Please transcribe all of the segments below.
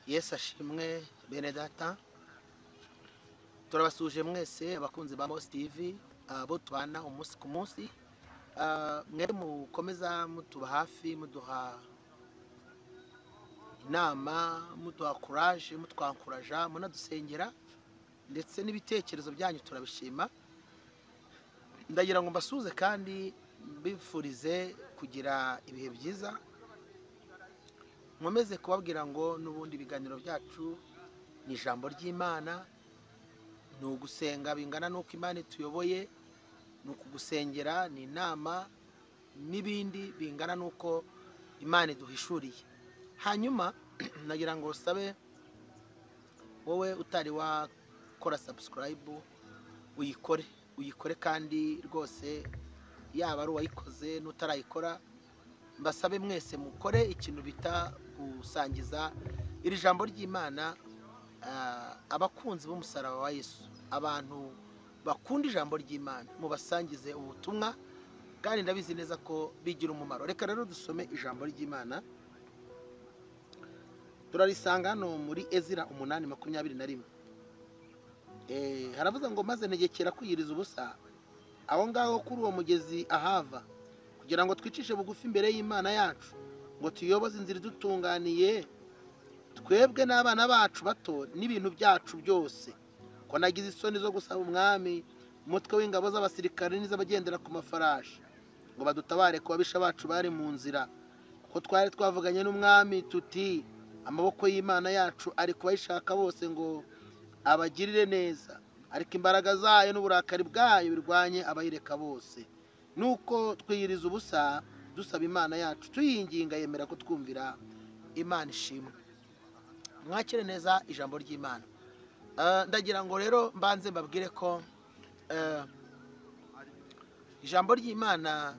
Yesu ashimwe bene data, turabasuje mwese abakunzi ba Mos TV, abo tubana umunsi ku munsi. Mwe mukomeza mutuba hafi, muduha inama, muduha courage, mutwankuraja, munadusengera ndetse n'ibitekerezo byanyu turabishima. Ndagira ngo mbasuze kandi mbifurize kugira ibihe byiza. Nkomeze kubabwira ngo n'ubundi biganiro byacu ni ijambo ry'Imana, ni ugusenga bingana n'uko Imana ituyoboye, ni ukugusengera, ni inama n'ibindi bingana n'uko Imana iduhishuriye. Hanyuma nagira ngo usabe wowe utari wakora subscribe uyikore kandi rwose yaba ari uwayikoze n'utarayikora, mbasabe mwese mukore ikintu bita gusangiza iri jambo ry'Imana abakunzi b'umusaraba wa Yesu, abantu bakunda ijambo ry'Imana, mubasangize ubutumwa kandi ndabizi neza ko bigira umumaro. Reka rero dusome ijambo ry'Imana, turarisanga hano muri Ezira 8:21. Haravuga ngo maze ntegekera kwiyiriza ubusa aho ngaho kuri uwo mugezi Ahava, kugira ngo twicishe bugufi imbere y'Imana yacu, ngo tuyoboze inzira idutunganiye twebwe n'abana bacu bato n'ibintu byacu byose. Ko nagize isoni zo gusaba umwami umutwe w'ingabo z'abasirikare n'iz'abagendera ku mafarashi ngo badutabare ku babisha bacu bari mu nzira, kuko twari twavuganye n'umwami tuti amaboko y'Imana yacu ari kubayishaka bose ngo abagirire neza, ariko imbaraga zayo n'uburakari bwayo birwanye abayireka bose. Nuko twiyiriza ubusa dusaba Imana yacu tuyinginga, yemera ko twumvira. Imana ishimwe. Mwakire neza ijambo ry'Imana. Ndagira ngo rero mbanze mbabwire ko ijambo ry'Imana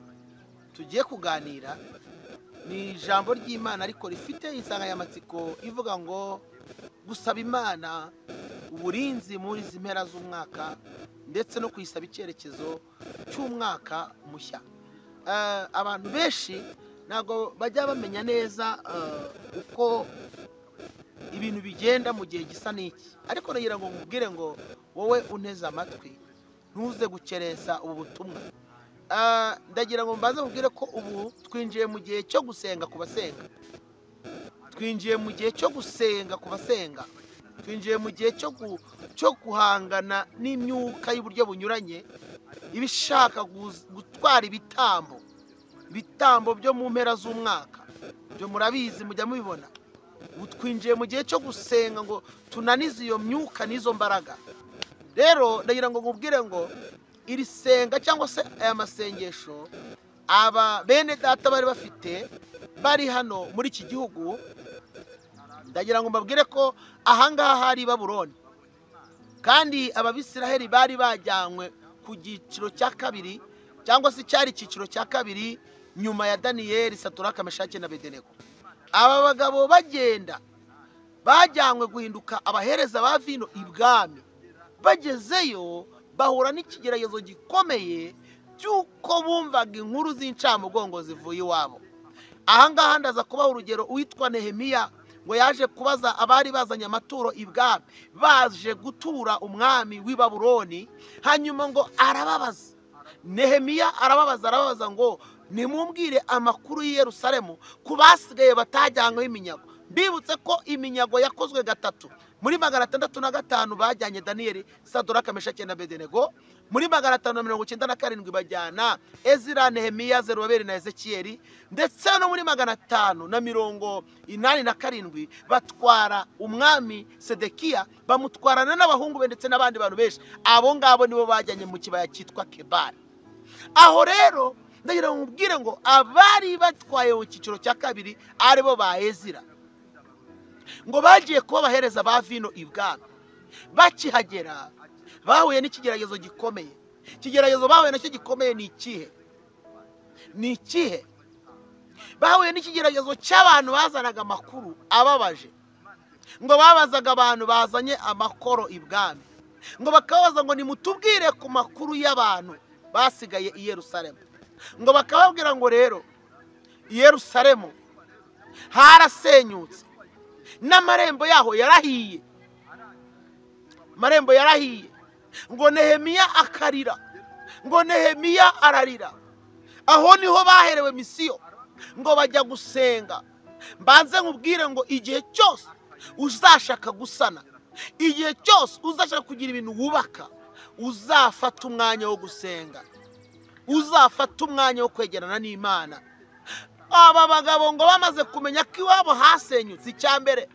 tugiye kuganira ni ijambo ry'Imana ariko rifite insanganyamatsiko ivuga ngo gusaba Imana uburinzi muri izi mpera z'umwaka ndetse no kuyisaba icyerekezo cy'umwaka mushya. Abantu benshi ntago bajya bamenya neza uko ibintu bigenda mu gihe gisa n'iki, ariko nagira ngo nkubwire ngo wowe unteze amatwi ntuze gukeresa ubu butumwa. Ndagira ngo mbaze nkubwire ko ubu twinjiye mu gihe cyo gusenga ku basenga, twinjiye mu gihe cyo gusenga ku basenga, twinjiye mu gihe cyo guhangana n'imyuka y'uburyo bunyuranye ibishaka gutwara ibitambo byo mu mpera z'umwaka. Byo murabizi, mujya mubibona. Ubu twinjiye mu gihe cyo gusenga ngo tunanize iyo myuka n'izo mbaraga. Rero ndagira ngo nkubwire ngo iri senga cyangwa se aya masengesho aba bene data bari bafite bari hano muri iki gihugu, ndagira ngo mbabwire ko ahangaha hari Babuloni, kandi ababisiraheli bari bajyanywe ku giciro cya kabiri, cyangwa se cyari icyiciro cya kabiri nyuma ya Daniyeli, Saturaka, Meshaki na Abedenego. Aba bagabo bagenda bajyanywe guhinduka abahereza ba vino ibwami. Bagezeyo bahura n'ikigeragezo gikomeye cy'uko bumvaga inkuru z'incamugongo zivuye iwabo. Ahangaha ndaza kubaha urugero uwitwa Nehemiya, ngo yaje kubaza abari bazanye amaturo ibwami, baje gutura umwami w'i Babuloni. Hanyuma ngo arababaza, Nehemiya arababaza ngo nimumbwire amakuru y'i Yerusalemu ku basigaye batajyanyweho iminyago. Mbibutse ko iminyago yakozwe gatatu. Muri 605 bajyanye Daniyeli, Saturaka, Meshaki na Abedenego. Muri 597 bajyana Ezira, Nehemiya, Zerubabeli na Ezekiyeli. Ndetse no muri 587 batwara umwami Sedekiya, bamutwarana n'abahungu be ndetse n'abandi bantu benshi. Abo ngabo nibo bajyanye mu kibaya cyitwa Kebari. Aho rero ndagira ngo mubwire ngo abari batwaye mu cyiciro cya kabiri aribo ba Ezira, ngo bagiye kuba bahereza ba vino ibwami. Bakihagera bahuye n'ikigeragezo gikomeye. Ikigeragezo bahuye nacyo gikomeye ni ikihe? Bahuye n'ikigeragezo cy'abantu bazanaga amakuru ababaje. Ngo babazaga abantu bazanye amakoro ibwami, ngo bakabaza ngo nimutubwire ku makuru y'abantu basigaye i Yerusalemu. Ngo bakababwira ngo rero i Yerusalemu harasenyutse, n'amarembo yaho yarahiye. Amarembo yarahiye. Ngo Nehemiya akarira, ngo Nehemiya ararira. Aho niho baherewe misiyo, ngo bajya gusenga. Mbanze nkubwire ngo igihe cyose uzashaka gusana, igihe cyose uzashaka kugira ibintu wubaka, uzafata umwanya wo gusenga, uzafata umwanya wo kwegerana n'Imana. Aba bagabo ngo bamaze kumenya ko iwabo hasenyutse, icyambere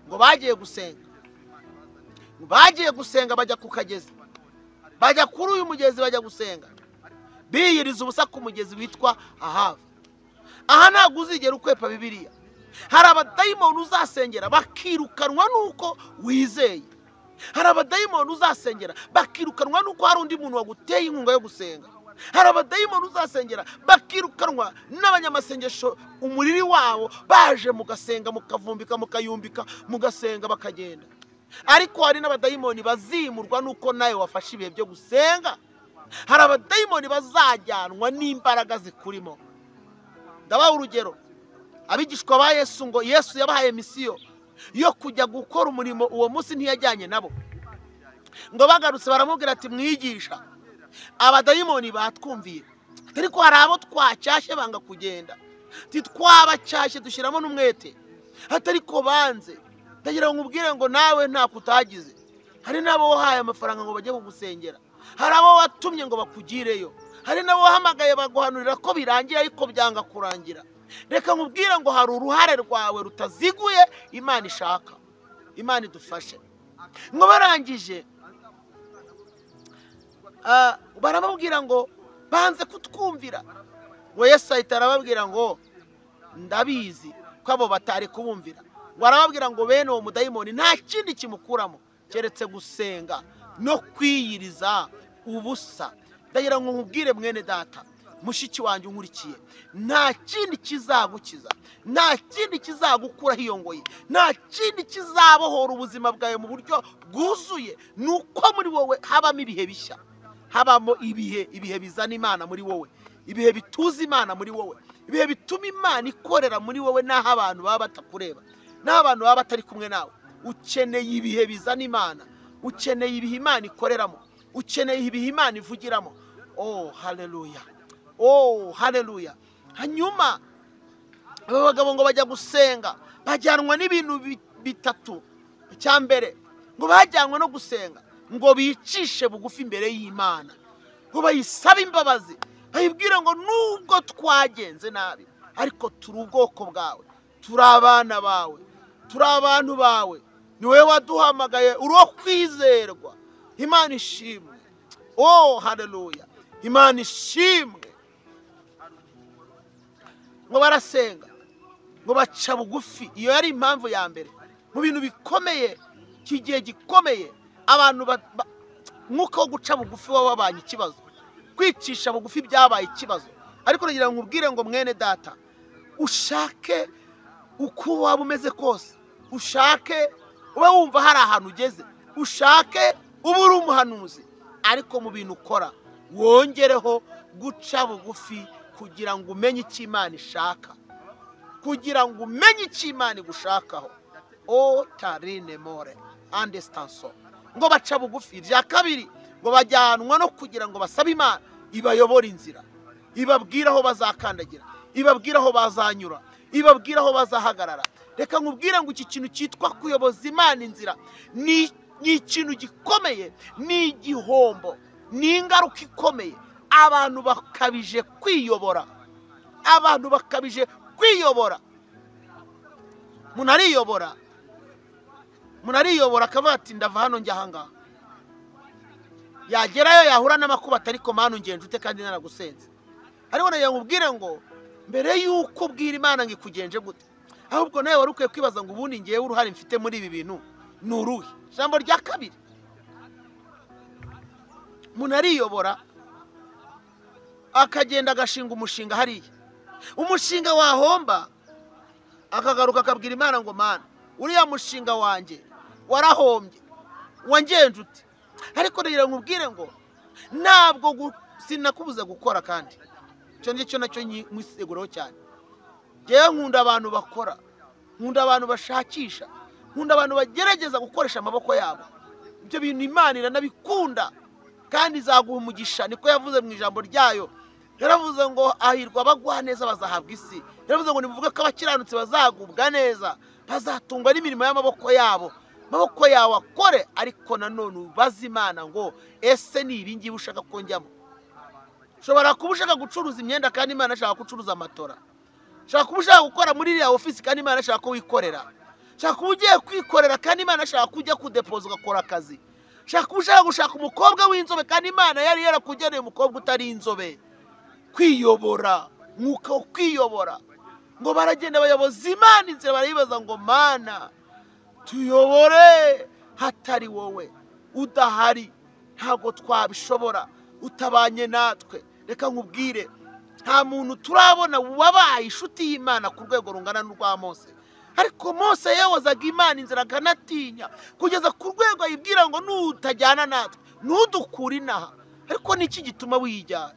ngo bagiye gusenga. Bagiye gusenga, bajya ku kagezi, bajya kuri uyu mugezi, bajya gusenga, biyiriza ubusa ku mugezi witwa Ahava. Aha ntabwo uzigera ukwepa Bibiliya. Hari abadayimoni uzasengera bakirukanwa nuko wizeye. Hari abadayimoni uzasengera bakirukanwa nuko hari undi muntu waguteye inkunga yo gusenga. Hari abadayimoni uzasengera bakirukanwa n'abanyamasengesho umuriri wabo baje mugasenga, mukavumbika, mukayumbika, mugasenga bakagenda. Ariko hari n'abadayimoni bazimurwa nuko nawe wafashe ibihe byo gusenga. Hari abadayimoni bazajyanwa n'imbaraga zikurimo. Ndabaha urugero, abigishwa ba Yesu, ngo Yesu yabahaye misiyo yo kujya gukora umurimo. Uwo munsi ntiyajyanye nabo, ngo bagarutse baramubwira ati mwigisha, abadayimoni batwumviye, ariko hari abo twacyashye banga kugenda. Titwabacyashye dushyiramo n'umwete, ariko banze. Ndagira ngo nkubwire ngo nawe nta kutagize. Hari nabo wahaye amafaranga ngo bajye kugusengera, hari abo watumye ngo bakugireyo, hari nabo wahamagaye baguhanurira ko birangira ariko byanga kurangira. Reka nkubwire ngo hari uruhare rwawe rutaziguye Imana ishaka. Imana idufashe. Ngo barangije baramubwira ngo banze kutwumvira. Ngo Yesu ahita arababwira ngo ndabizi ko abo batari kubumvira. Ngo arababwira ngo bene uwo mudayimoni nta kindi kimukuramo keretse gusenga no kwiyiriza ubusa. Ndagira ngo nkubwire mwene data, mushiki wanjye unkurikiye, nta kindi kizagukiza, nta kindi kizagukuraho iyo ngoyi, nta kindi kizabohora ubuzima bwawe mu buryo bwuzuye, nuko muri wowe habamo ibihe bishya, habamo ibihe bizana Imana muri wowe, ibihe bituza Imana muri wowe, ibihe bituma Imana ikorera muri wowe n'aho abantu baba batakureba, n'aho abantu baba batari kumwe nawe. Ukeneye ibihe bizana Imana, ukeneye ibihe Imana ikoreramo, ukeneye ibihe Imana ivugiramo. Oh haleluya, oh haleluya. Hanyuma aba bagabo ngo bajya gusenga, bajyanwa n'ibintu bitatu. Icyambere ngo bajyanwa no gusenga, ngo bicishe bugufi imbere y'Imana, ngo bayisabe imbabazi, bayibwire ngo nubwo twagenze nabi ariko turi ubwoko bwawe, turi abana bawe, turi abantu bawe, ni wowe waduhamagaye, uro kwizerwa. Imana ishimwe. Oh haleluya, Imana ishimwe. Ngo barasenga, ngo baca bugufi. Iyo yari impamvu ya mbere mu bintu bikomeye, kigiye gikomeye. Abantu mwuka wo guca bugufi wababanye ikibazo, kwicisha bugufi byabaye ikibazo. Ariko nagira ngo nkubwire ngo mwene data, ushake uko waba umeze kose, ushake ube wumva hari ahantu ugeze, ushake uba uri umuhanuzi, ariko mu bintu ukora wongereho guca bugufi kugira ngo umenye icyo Imana ishaka, kugira ngo umenye icyo Imana igushakaho. O tarine more andestanso. Ngo baca bugufi. Ibya kabiri ngo bajyanwa no kugira ngo basabe Imana ibayobora inzira, ibabwira aho bazakandagira, ibabwira aho bazanyura, ibabwira aho bazahagarara. Reka nkubwire ngo iki kintu cyitwa kuyoboza Imana inzira ni ikintu gikomeye, ni igihombo, ni ingaruka ikomeye. Abantu bakabije kwiyobora, abantu bakabije kwiyobora. Munariyobora akavuga ati ndava hano njya ahangaha, yagerayo yahura n'amakuba ariko Mana ungenje ute kandi naragusenze. Ariko nayo nkubwire ngo mbere yuko ubwira Imana ngo ikugenje gute, ahubwo nawe wari ukwiye kwibaza ngo ubundi ngiye uruhare mfite muri ibi bintu ni uruhe. Ijambo rya kabiri, munariyobora akagenda agashinga umushinga hariya, umushinga wahomba akagaruka akabwira Imana ngo Mana uriya mushinga wanjye warahombye, wangenje ute. Ariko rero nkubwire ngo ntabwo sinakubuza gukora, kandi icyo ngicyo nacyo mwiseguraho cyane. Ngewe nkunda abantu bakora, nkunda abantu bashakisha, nkunda abantu bagerageza gukoresha amaboko yabo. Ibyo bintu Imana iranabikunda kandi izaguha umugisha. Niko yavuze mu ijambo ryayo. Yaravuze ngo ahirwa abagwa neza bazahabwa isi. Yaravuze ngo nimuvuge ko abakiranutsi bazagubwa neza, bazatungwa n'imirimo y'amaboko yabo. Amaboko yawe akore, ariko nanone ubaze Imana ngo ese ni ibi ngibi ushaka ko njyamo? Ushobora kuba ushaka gucuruza imyenda kandi Imana ashaka gucuruza amatora. Ushaka kuba ushaka gukora muri iriya ofisi kandi Imana ashaka ko wikorera. Ushaka kuba ugiye kwikorera kandi Imana ashaka kujya kudepoza ugakora akazi. Ushaka kuba ushaka gushaka umukobwa w'inzobe kandi Imana yari yarakugeneye umukobwa utari inzobe. Kwiyobora, mwuka wo kwiyobora. Ngo baragenda bayoboza Imana inzira, barayibaza ngo Mana tuyobore, hatari wowe udahari ntago twabishobora, utabanye natwe. Reka nkubwire, nta muntu turabona wabaye inshuti y'Imana ku rwego rungana n'urwa Mose. Ariko Mose yayobozaga Imana inzira akanatinya, kugeza ku rwego ayibwira ngo nutajyana natwe ntudukure inaha. Ariko niki gituma wijyana?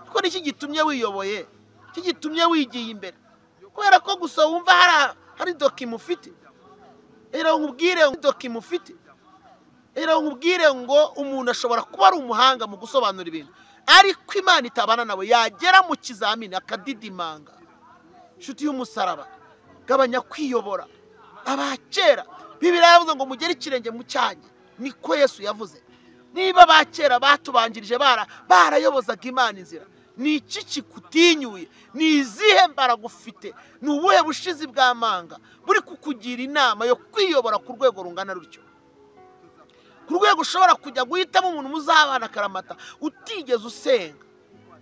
Ariko niki gitumye wiyoboye? Iki gitumye wigiye imbere? Kubera ko gusa wumva hari document ufite. Era nkubwire ngo document ufite. Era nkubwire ngo umuntu ashobora kuba ari umuhanga mu gusobanura ibintu, ariko Imana itabana nawe yagera mu kizamini akadidimanga. Inshuti y'umusaraba, gabanya kwiyobora. Abakera Bibiliya yavuze ngo mugere ikirenge mu cyanjye, niko Yesu yavuze. Niba abakera batubanjirije barayobozaga Imana inzira, ni iki kikutinyuye? Ni izihe mbaraga ufite? Ni ubuhe bushizi bw'amanga buri kukugira inama yo kwiyobora ku rwego rungana rutyo? Ku rwego ushobora kujya guhitamo umuntu muzabana akaramata utigeze usenga,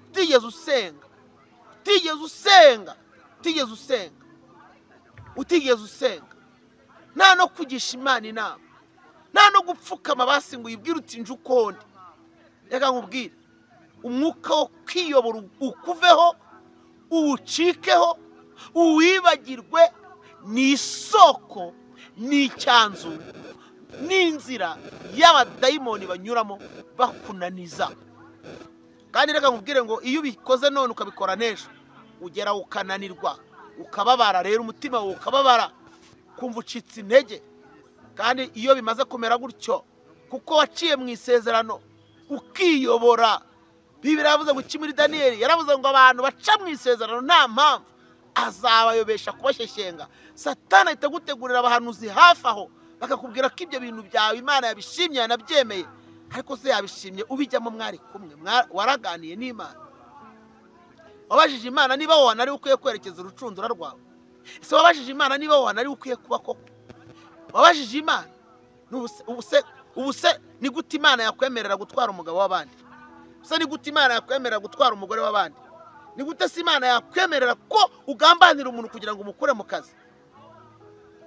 utigeze usenga, utigeze usenga, utigeze usenga, utigeze usenga, nta no kugisha Imana inama, nta no gupfukama basi ngo uyibwire uti nje ukonde. Reka nkubwire, umwuka wo kwiyobora ukuveho, uwucikeho, uwibagirwe. Ni isoko, ni icyanzu, n'inzira y'abadayimoni banyuramo bakunaniza. Kandi reka nkubwire ngo iyo ubikoze none ukabikora n'ejo, ugera ukananirwa, ukababara. Rero umutima wawe ukababara, kumva ucitse intege. Kandi iyo bimaze kumera gutyo, kuko waciye mu isezerano ukiyobora, Bibiliya yavuze ngo muri Daniyeli yaravuze ngo abantu baca mu isezerano nta mpamvu azabayobesha kubasheshyenga. Satani ahita gutegurira abahanuzi hafi aho, bakakubwira ko ibyo bintu byawe Imana yabishimye, yanabyemeye. Ariko se yabishimye ubijyamo mwari kumwe, waraganiye n'Imana? Wabajije Imana niba wowe ari ukwiye kwerekeza urucundura rwawe? Ese wabajije Imana niba wowe ari ukwiye kuba koko? Wabajije Imana ubuse ni gute Imana yakwemerera gutwara umugabo w'abandi? Ese ni gute Imana yakwemerera gutwara umugore w'abandi? Ni gute se Imana yakwemerera ko ugambanira umuntu kugira ngo umukure mu kazi?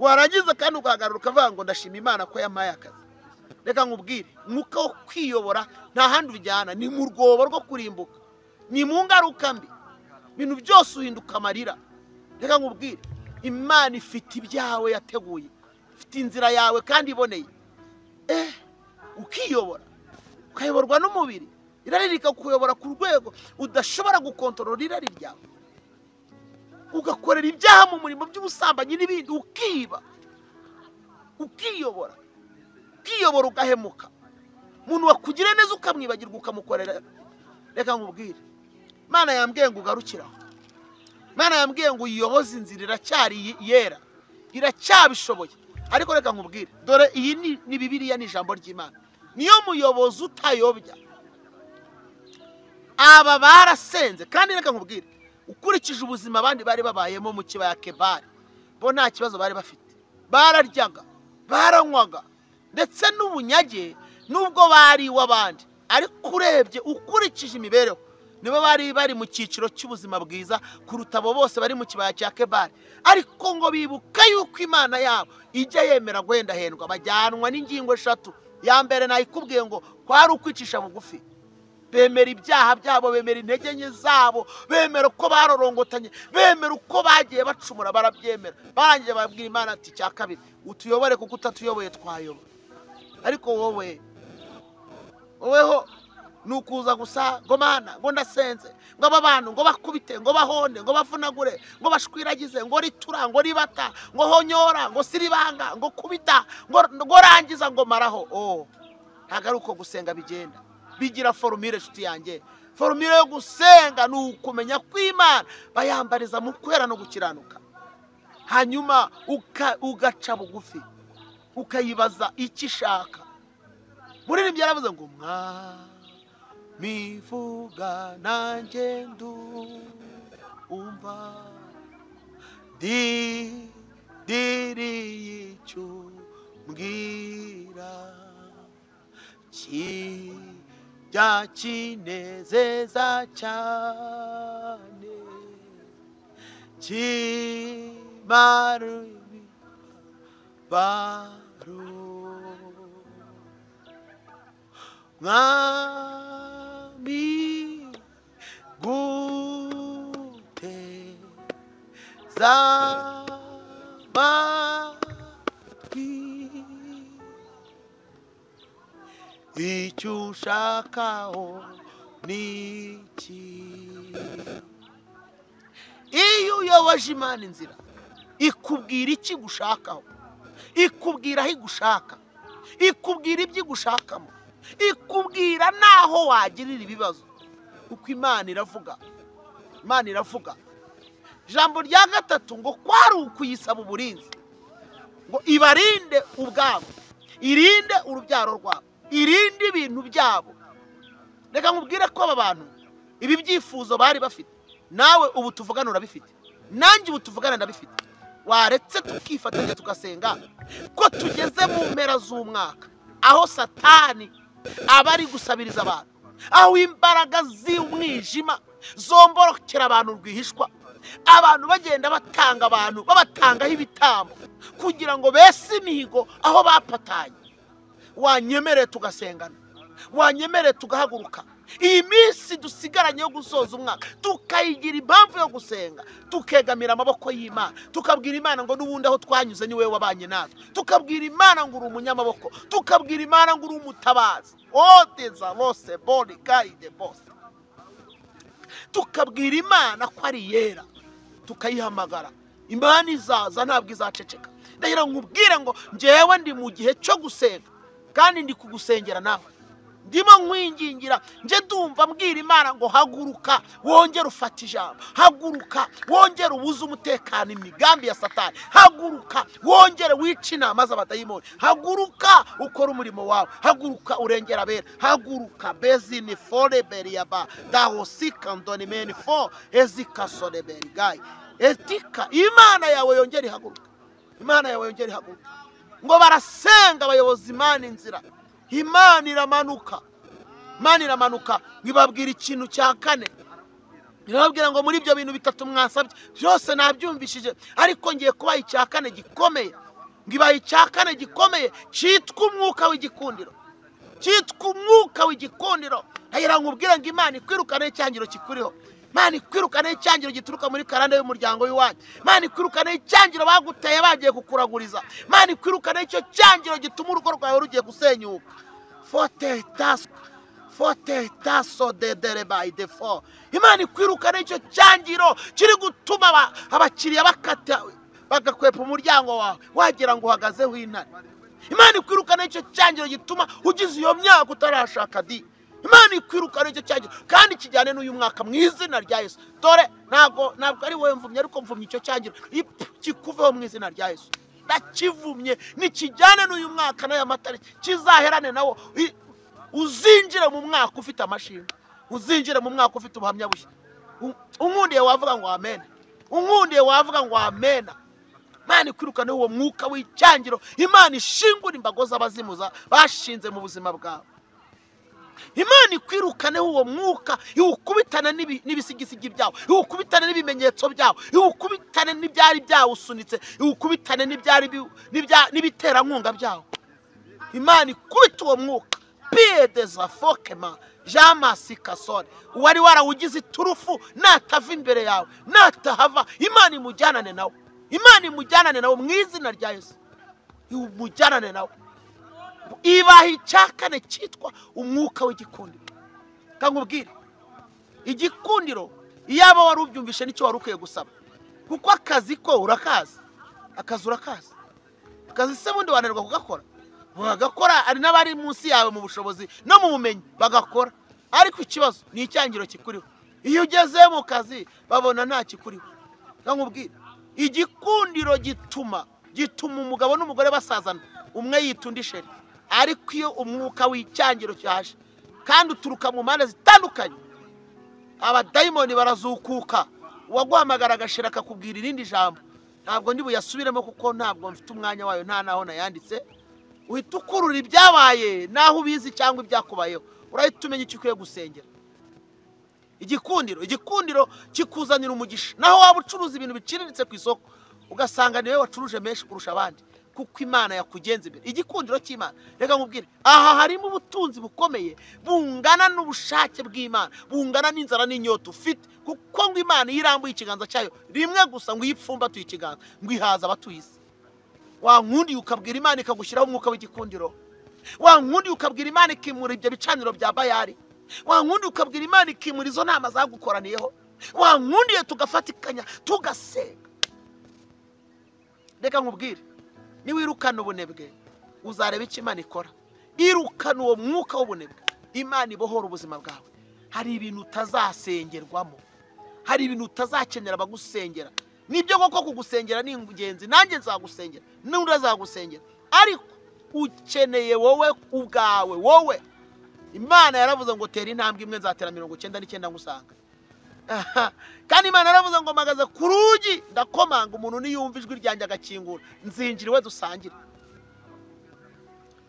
Warangiza kandi ugahagarara ukavuga ngo ndashima Imana ko yampaye akazi. Reka nkubwire, umwuka wo kwiyobora nta handi ujyana, ni mu rwobo rwo kurimbuka, ni mu ngaruka mbi, ibintu byose uhinduka amarira. Reka nkubwire, Imana ifite ibyawe yateguye, ifite inzira yawe kandi iboneye. Ukiyobora, ukayoborwa n'umubiri, irari rikakuyobora ku rwego udashobora gukontorora irari ryawe, ugakorera ibyaha mu murimo by'ubusambanyi n'ibindi, ukiba, ukiyobora, ukiyobora ugahemuka. Umuntu wakugire neza ukamwibagirwa ukamukorera. Reka nkubwire, Imana yambwiye ngo ugarukiraho. Imana yambwiye ngo uyiyoboze inzira, iracyari yera, iracyabishoboye. Ariko reka nkubwire, dore iyi ni Bibiliya, ni ijambo ry'Imana, niyo muyobozi utayobya. Aba barasenze kandi reka nkubwire, ukurikije ubuzima abandi bari babayemo mu kibaya Kebari, bo nta kibazo bari bafite. Bararyaga, baranywaga, ndetse n'ubunyage nubwo bari w'abandi. Ariko urebye ukurikije imibereho, nibo bari mu cyiciro cy'ubuzima bwiza kuruta abo bose bari mu kibaya cya Kebari. Ariko ngo bibuka yuko Imana yabo ijya yemera guhendahendwa, bajyanwa n'ingingo eshatu. Ya mbere nayikubwiye ngo kwari ukwicisha bugufi. Bemera ibyaha byabo, bemera intege nke zabo, bemera uko barorongotanye, bemera uko bagiye bacumura, barabyemera. Barangije babwira Imana ati cya kabiri, utuyobore kuko utatuyoboye twayobora. Ariko woweho nukuza gusa ngo mana ngo ndasenze ngo aba bantu ngo bakubite ngo bahonde ngo bavunagure ngo bashwiragize ngo ritura ngo ribata ngo honyora ngo siribanga ngo kubita ngo rangiza ngo maraho. Ntago ari uko gusenga bigenda, bigira formule nshuti yanjye. Formule yo gusenga ni ukumenya kw'Imana bayambariza mu kwera no gukiranuka, hanyuma ugaca bugufi ukayibaza icyo ishaka. Muririmbyi yaravuze ngo mivuga nanjye ndumva ndiriye icyo mbwira kijya kinezeza cyane kimara imibabaro. Mwami guteza amatwi icyo ushakaho ni iki. Iyo uyoboje Imana inzira ikubwira iki gushakaho, ikubwira aho igushaka, ikubwira ibyo igushakamo, ikubwira naho wagirira ibibazo, kuko Imana iravuga. Imana iravuga. Ijambo rya gatatu ngo kwari ukuyisaba uburinzi, ngo ibarinde ubwabo, irinde urubyaro rwabo, irinde ibintu byabo. Reka nkubwire ko aba bantu ibi byifuzo bari bafite, nawe ubu tuvugana urabifite, nanjye ubu tuvugana ndabifite. Waretse tukifatanya tugasenga ko tugeze mu mpera z'umwaka, aho Satani abari gusabiriza abantu, aho imbaraga z'umwijima zomborokera abantu rwihishwa, abantu bagenda batanga abantu babatangaho ibitambo kugira ngo bese imihigo aho bapatanye. Wanyemereye tugasengana, wanyemereye tugahaguruka. Iyi minsi dusigaranye yo gusoza umwaka tukayigira impamvu yo gusenga, tukegamira amaboko y'Imana, tukabwira Imana ngo n'ubundi aho twanyuze ni wewe wabanye natwe, tukabwira Imana ngo uri umunyamaboko, tukabwira Imana ngo uri umutabazi. Odeza rose boni guide boss, tukabwira Imana ko ari yera, tukayihamagara. Imana izaza ntabwo izaceceka. Ndahira nkubwire ngo njyewe ndi mu gihe cyo gusenga, kandi ndi kugusengera nawe. Ndimo nkwingingira, nje ndumva mbwira Imana ngo haguruka wongere ufata ijambo, haguruka wongere ubuze umutekano imigambi ya Satani, haguruka wongere wica inama z'abadayimoni, haguruka ukora umurimo wawe, haguruka urengera abera, haguruka bezini fore beriaba dahosika ndonimeni fo ezikasone berigayi etika. Imana yawe yongere ihaguruka, Imana yawe yongere ihaguruka. Ngo barasenga abayobozi Imana inzira, Imana iramanuka, Imana iramanuka. Ngibabwira ikintu cya kane, irababwira ngo muri ibyo bintu bitatu mwasabye byose nabyumvishije, ariko ngiye kubaha icya kane gikomeye. Ngibaha icya kane gikomeye cyitwa umwuka w'igikundiro, cyitwa umwuka w'igikundiro. Ahira nkubwira ngo Imana ikwirukane icyangiro kikuriho, Imana ikwirukane icyangiro gituruka muri karande y'umuryango w'iwanyu, Imana ikwirukane icyangiro baguteye bagiye kukuraguriza, Imana ikwirukane icyo cyangiro gituma urugo rwawe rugiye gusenyuka. Forte taso de by the four. Imana ikwirukane icyo cyangiro kiri gutuma abakiriya bakata bagakwepa umuryango wawe wagira ngo uhagazeho intare. Imana ikwirukane icyo cyangiro gituma ugize iyo myaka utarashaka di. Imana ikwirukane icyo cyangiro kandi kijyane n'uyu mwaka mu izina rya Yesu. Dore ntabwo ari wowe mvumye, ariko mvumye icyo cyangiro kikuveho mu izina rya Yesu. Ndakivumye nikijyane n'uyu mwaka n'aya matariki, kizaherane nawo. Uzinjire mu mwaka ufite amashimwe, uzinjire mu mwaka ufite ubuhamya bushya. Unkundiye wavuga ngo amen, unkundiye wavuga ngo amen. Imana ikwirukane uwo mwuka w'icyangiro, Imana ishingura imbago z'abazimuza bashinze mu buzima bwawe. Imana ikwirukane uwo mwuka, iwukubitane n'ibisigisigi byawe, iwukubitane n'ibimenyetso byawe, iwukubitane n'ibyari byawusunitse, iwukubitane n'ibiterankunga byawe. Imana ikubita uwo mwuka. Piedeza fokema jamasi kasone, wari warawugize iturufu natava imbere yawe, natahava, Imana imujyanane nawe, Imana imujyanane nawe mu izina rya Yesu. Imujyanane nawe. Ibaha icya kane cyitwa umwuka w'igikundiro. kankubwire igikundiro iyaba wari ubyumvishe nicyo wari ukwiye gusaba, kuko akazi ko urakazi, akazi urakazi, akazi se bundi wananirwa kugakora, bagakora ari n'abari munsi yawe mu bushobozi no mu bumenyi bagakora, ariko ikibazo ni icyangiro kikuriho. Iyo ugeze mu kazi babona nta kikuriho. Kankubwire igikundiro gituma umugabo n'umugore basazana, umwe yitunda isheri, ariko iyo umwuka w'icyangiro cyaje kandi uturuka mu mpande zitandukanye, abadayimoni barazukuka, uwaguhamagara agashira akakubwira irindi jambo, ntabwo ndi buyasubiremo kuko ntabwo mfite umwanya wayo, nta naho nayanditse. Uhita ukurura ibyabaye naho ubizi cyangwa ibyakubayeho, urahita umenya icyo ukwiye gusengera. Igikundiro kikuzanira umugisha, naho waba ucuruza ibintu biciriritse ku isoko ugasanga niwe wacuruje menshi kurusha abandi, kuko Imana yakugenza imbere. Igikundiro cy'Imana, reka nkubwire, aha harimo ubutunzi bukomeye bungana n'ubushake bw'Imana, bungana n'inzara n'inyota ufite, kuko ngo Imana irambuye ikiganza cyayo rimwe gusa ngo yipfumbatuye ikiganza ngo ihaza abatuye isi. Wankundi ukabwira Imana ikagushyiraho umwuka w'igikundiro, wankundi ukabwira Imana ikimura ibyo bicaniro bya Bayali, wankundi ukabwira Imana ikimura izo nama zagukoraniyeho, wankundiye tugafatikanya tugasenga. Reka nkubwire, niwirukana ubunebwe uzareba icyo Imana ikora. Irukana uwo mwuka w'ubunebwe, Imana ibohora ubuzima bwawe. Hari ibintu utazasengerwamo, hari ibintu utazakenera abagusengera. Nibyo koko kugusengera ni ingenzi, nanjye nzagusengera n'undi azagusengera, ariko ukeneye wowe ubwawe. Wowe Imana yaravuze ngo tera intambwe imwe nzatera 99 ngusanga. Kandi Imana yaravuze ngo mpagaze ku rugi ndakomanga, umuntu niyumva ijwi ryanjye agakingura nzinjira iwe dusangire.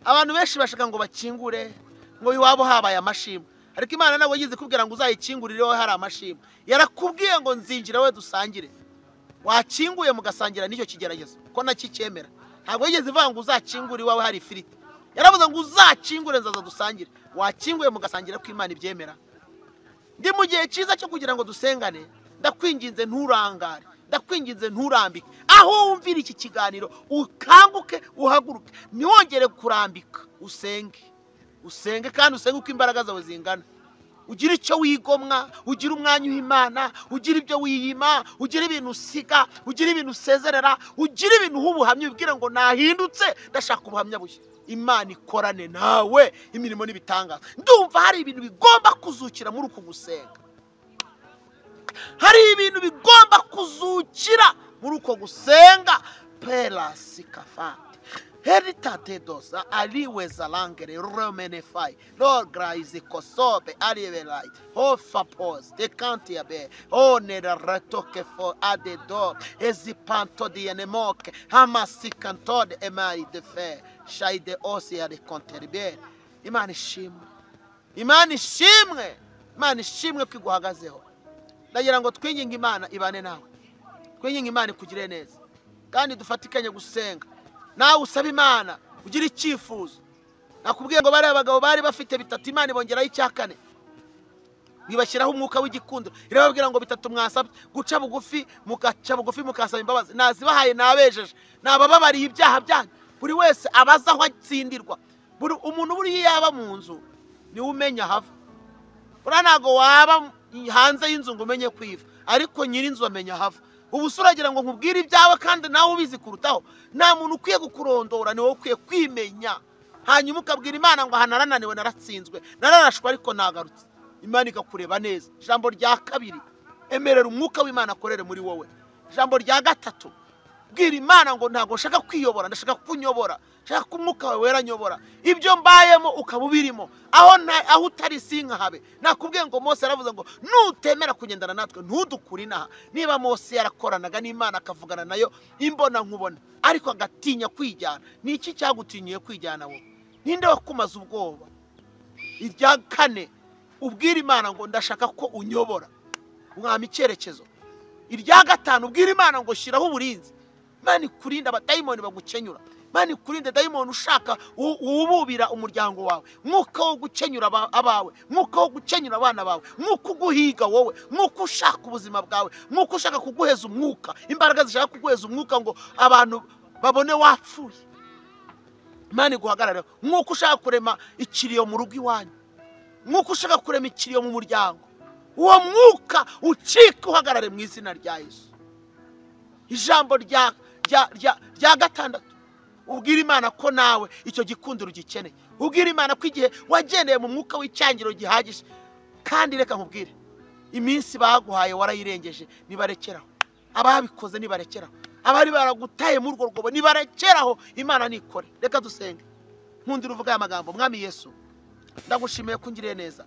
Abantu benshi bashaka ngo bakingure ngo iwabo habaye amashimwe, ariko Imana nawe yize kubwira ngo uzayikingurire wowe hari amashimwe. Yarakubwiye ngo nzinjira we dusangire. Wakinguye mugasangira nicyo kigeragezo ko nakicyemera. Ntabwo yigeze ivuga ngo uzakingure iwawe hari ifiriti, yaravuze ngo uzakingure nzaza dusangire. Wakinguye mugasangira ko Imana ibyemera. Ndi mu gihe cyiza cyo kugira ngo dusengane, ndakwinginze nturangare, ndakwinginze nturambike. Aho wumvira iki kiganiro ukanguke uhaguruke, niwongere kurambika, usenge kandi usenge uko imbaraga zawe zingana. Ugira icyo wigomwa, ugira umwanya w'Imana, ugira ibyo wiyima, ugira ibintu usiga, ugira ibintu usezerera, ugira ibintu ubuhamya ubwira ngo nahindutse ndashaka ubuhamya bushya. Imana ikorane nawe imirimo n'ibitangaza. Ndumva hari ibintu bigomba kuzukira muri uku gusenga, hari ibintu bigomba kuzukira muri uko gusenga. Pela sikafati heritate dosa aliweza langere romenefai lord graise kosobe alivelai hofa pos de kantiabe onera retoke fo adedo ezipanto di enemoke hamasicantode emai de fe shaide osia de conterbe. Imana ishimwe, Imana ishimwe, Imana ishimwe kwiguhagazeho. Ndagira ngo twinginge Imana ibane nawe, twinginge Imana ikugire neza, kandi dufatikanye gusenga. Nawe usaba Imana ugira icyifuzo. Nakubwiye ngo bari abagabo bari bafite bitatu, Imana ibongeraho icyakane, nibashyiraho umwuka w'igikundiro. Irababwira ngo bitatu mwasabye, guca bugufi mukasaba imbabazi, nazibahaye nabejeje, nabababariye ibyaha byanyu. Buri wese abaza aho atsindirwa. Buri umuntu buri yaba mu nzu niwe umenya hava. Ura ntago waba hanze y'inzu ngo umenye kwiva, ariko nyiri inzu amenya hava. Ubu suragira ngo nkubwire ibyawe kandi nawe ubizi kurutaho. Nta muntu ukwiye gukurondora, ni wowe ukwiye kwimenya. Hanyuma ukabwira Imana ngo hanarananiwe, naratsinzwe, nararashwe ariko nagarutse. Imana ikakureba neza. Ijambo rya kabiri, emerera umwuka w'Imana akorere muri wowe. Ijambo rya gatatu, bwira Imana ngo ntago nshaka kwiyobora, ndashaka kunyobora, nshaka ko umwuka wawe wera nyobora. Ibyo mbayemo ukabubirimo, aho utari sinka habe. Nakubwiye ngo Mose yaravuze ngo nutemera kugendana natwe ntudukuri naha. Niba Mose yarakoranaga n'Imana akavugana nayo imbona nkubona, ariko agatinya kwijyana, ni iki cyagutinyiye kwijyana wowe? Ninde wakumaza ubwoba? Irya kane, ubwira Imana ngo ndashaka ko unyobora, umwami icyerekezo. Irya gatanu, ubwira Imana ngo shiraho uburinzi. Imana ikurinda abadayimoni bagukenyura, Imana ikurinde dayimoni ushaka ububira umuryango wawe, mwuka wo gukenyura abawe, mwuka wo gukenyura abana bawe, mwuka uguhiga wowe, mwuka ushaka ubuzima bwawe, mwuka ushaka kuguheza umwuka, imbaraga zishaka kuguheza umwuka ngo abantu babone wapfuye. Imana iguhagarare, mwuka ushaka kurema ikiriyo mu rugo iwanyu, mwuka ushaka kurema ikiriyo mu muryango, uwo mwuka ucika uhagarare mu izina rya Yesu. Ijambo rya gatandatu, ubwira Imana ko nawe icyo gikundiro ugikeneye. Ubwira Imana ko igihe wagendeye mu mwuka w'icyangiro gihagije. Kandi reka nkubwire, iminsi baguhaye warayirengeje, nibarekeraho. Ababikoze nibarekeraho, abari baragutaye mu rwo rwobo nibarekeraho. Imana nikore. Reka dusenge. Nkundira uvuga aya magambo. Mwami Yesu, ndagushimiye ko ungiriye neza,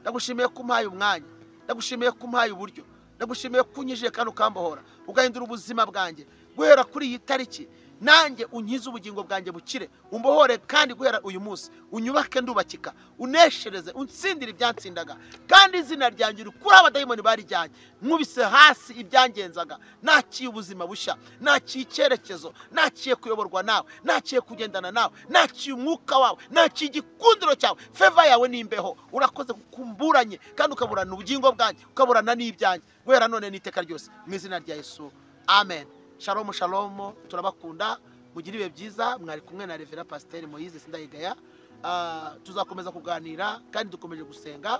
ndagushimiye ko umpaye umwanya, ndagushimiye ko umpaye uburyo, ndagushimiye ko unyijije kandi ukambohora, ugahindura ubuzima bwanjye. Guhera kuri iyi tariki nanjye unkize ubugingo bwanjye bukire, umbohore kandi guhera uyu munsi unyubake ndubakika, uneshereze, unsindire ibyansindaga, kandi izina ryanjye rikuri abadayimoni barijyanye. Nkubise hasi ibyangenzaga, nakiye ubuzima bushya, nakiye icyerekezo, nakiye kuyoborwa nawe, nakiye kugendana nawe, nakiye umwuka wawe, nakiye igikundiro cyawe. Feva yawe nimbeho, urakoze kukumburanye kandi ukaburana ubugingo bwanjye, ukaburana n'ibyanjye, guhera none n'iteka ryose, mu izina rya Yesu, amen. Shalom shalom, turabakunda, mugire ibihe byiza. Mwari kumwe na Reverend Pasteur Moise Sindayigaya. Tuzakomeza kuganira kandi dukomeje gusenga.